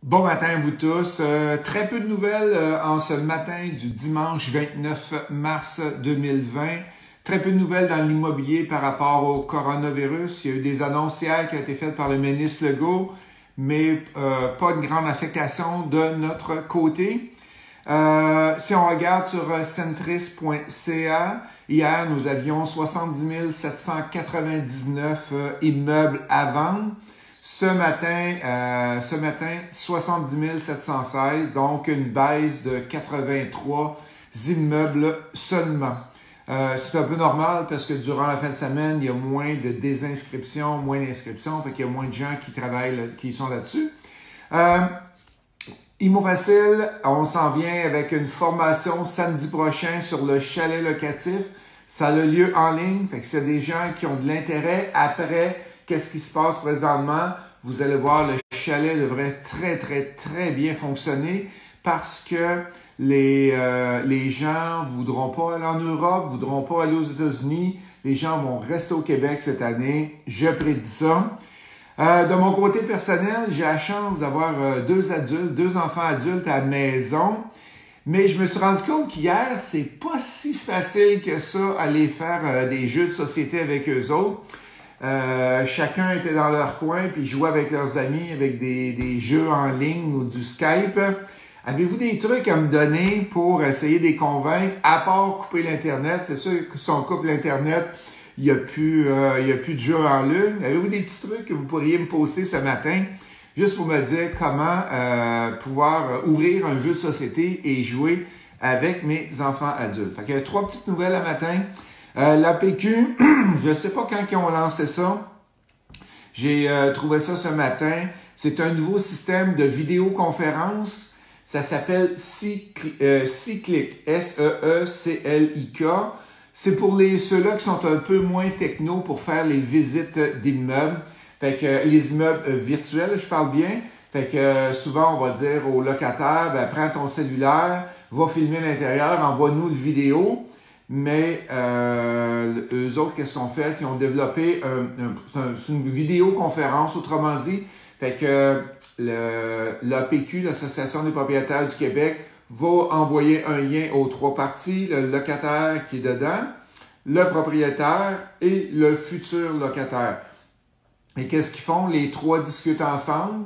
Bon matin à vous tous. Très peu de nouvelles en ce matin du dimanche 29 mars 2020. Très peu de nouvelles dans l'immobilier par rapport au coronavirus. Il y a eu des annonces hier qui ont été faites par le ministre Legault, mais pas de grande affectation de notre côté. Si on regarde sur centris.ca, hier nous avions 70 799 immeubles à vendre. Ce matin, 70 716, donc une baisse de 83 immeubles seulement. C'est un peu normal parce que durant la fin de semaine, il y a moins de désinscriptions, moins d'inscriptions, fait qu'il y a moins de gens qui travaillent, qui sont là-dessus. Immo Facile, on s'en vient avec une formation samedi prochain sur le chalet locatif. Ça a lieu en ligne, fait que s'il y a des gens qui ont de l'intérêt après qu'est-ce qui se passe présentement, vous allez voir, le chalet devrait très bien fonctionner parce que les gens voudront pas aller en Europe, voudront pas aller aux États-Unis. Les gens vont rester au Québec cette année. Je prédis ça. De mon côté personnel, j'ai la chance d'avoir deux enfants adultes à la maison. Mais je me suis rendu compte qu'hier, c'est pas si facile que ça, aller faire des jeux de société avec eux autres. Chacun était dans leur coin puis jouait avec leurs amis avec des jeux en ligne ou du Skype. Avez-vous des trucs à me donner pour essayer de les convaincre, à part couper l'Internet? C'est sûr que si on coupe l'Internet, il y a plus de jeux en ligne. Avez-vous des petits trucs que vous pourriez me poster ce matin, juste pour me dire comment pouvoir ouvrir un jeu de société et jouer avec mes enfants adultes? Fait qu'il y a 3 petites nouvelles le matin. L'APQ, je ne sais pas quand ils ont lancé ça. J'ai trouvé ça ce matin. C'est un nouveau système de vidéoconférence. Ça s'appelle Seeclick, S-E-E-C-L-I-K. C'est pour ceux-là qui sont un peu moins techno pour faire les visites d'immeubles. Fait que les immeubles virtuels, je parle bien. Fait que souvent, on va dire aux locataires, ben, prends ton cellulaire, va filmer l'intérieur, envoie-nous le vidéo. Mais eux autres, qu'est-ce qu'on fait? Ils ont développé une vidéoconférence, autrement dit. Fait que l'APQ, l'Association des propriétaires du Québec, va envoyer un lien aux 3 parties, le locataire qui est dedans, le propriétaire et le futur locataire. Et qu'est-ce qu'ils font? Les 3 discutent ensemble.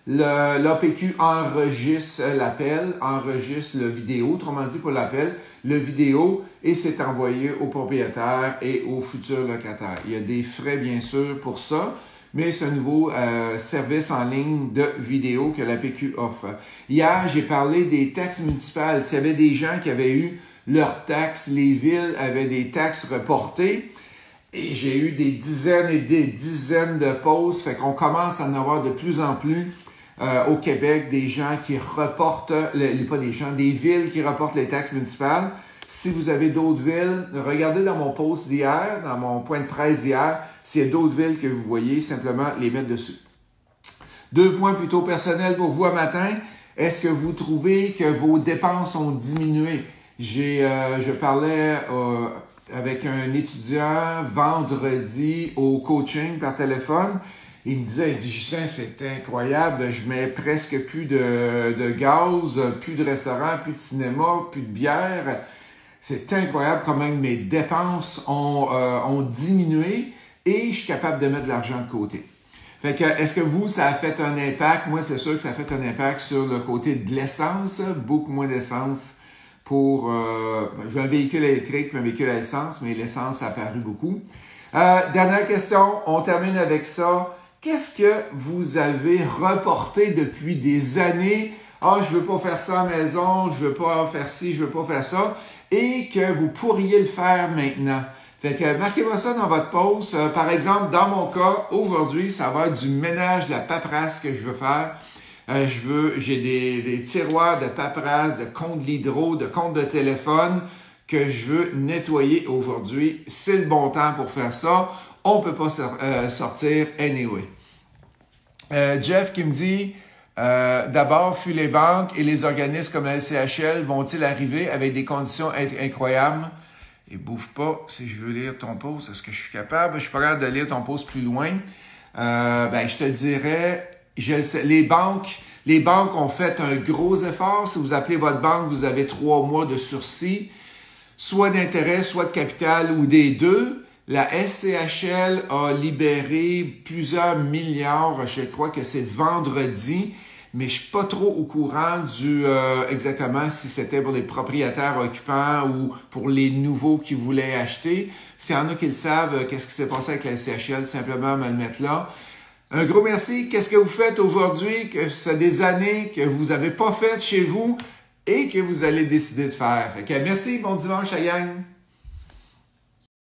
L'APQ enregistre l'appel, enregistre le vidéo, autrement dit pour l'appel, le vidéo, et c'est envoyé au propriétaire et au futur locataire. Il y a des frais, bien sûr, pour ça, mais c'est un nouveau service en ligne de vidéo que l'APQ offre. Hier, j'ai parlé des taxes municipales. S'il y avait des gens qui avaient eu leurs taxes, les villes avaient des taxes reportées, et j'ai eu des dizaines et des dizaines de pauses, fait qu'on commence à en avoir de plus en plus au Québec, des gens qui reportent, des villes qui reportent les taxes municipales. Si vous avez d'autres villes, regardez dans mon post d'hier, dans mon point de presse d'hier, s'il y a d'autres villes que vous voyez, simplement les mettre dessus. 2 points plutôt personnels pour vous à matin. Est-ce que vous trouvez que vos dépenses ont diminué? Je parlais avec un étudiant vendredi au coaching par téléphone. Il me disait, Justin, c'est incroyable, je mets presque plus de gaz, plus de restaurant, plus de cinéma, plus de bière. C'est incroyable comment mes dépenses ont diminué et je suis capable de mettre de l'argent de côté. Fait que, est-ce que vous, ça a fait un impact? Moi, c'est sûr que ça a fait un impact sur le côté de l'essence, beaucoup moins d'essence pour... j'ai un véhicule électrique, un véhicule à essence, mais l'essence a apparu beaucoup. Dernière question, on termine avec ça. Qu'est-ce que vous avez reporté depuis des années? Ah, je veux pas faire ça à la maison, je veux pas faire ci, je veux pas faire ça. Et que vous pourriez le faire maintenant. Fait que marquez-moi ça dans votre post. Par exemple, dans mon cas, aujourd'hui, ça va être du ménage de la paperasse que je veux faire. J'ai des tiroirs de paperasse, de comptes l'hydro, de comptes de téléphone que je veux nettoyer aujourd'hui. C'est le bon temps pour faire ça. On peut pas sortir anyway. Jeff qui me dit, d'abord, fuient les banques et les organismes comme la SCHL vont-ils arriver avec des conditions incroyables? Et bouge pas, si je veux lire ton post, est-ce que je suis capable? Je suis pas capable de lire ton post plus loin. Je te dirais, les banques, Les banques ont fait un gros effort. Si vous appelez votre banque, vous avez 3 mois de sursis, soit d'intérêt, soit de capital ou des deux. La SCHL a libéré plusieurs milliards, je crois que c'est vendredi, mais je suis pas trop au courant du exactement si c'était pour les propriétaires occupants ou pour les nouveaux qui voulaient acheter. S'il y en a qui le savent, qu'est-ce qui s'est passé avec la SCHL, simplement me le mettre là. Un gros merci. Qu'est-ce que vous faites aujourd'hui, que ça fait des années que vous n'avez pas fait chez vous et que vous allez décider de faire? Fait que merci, bon dimanche à gang!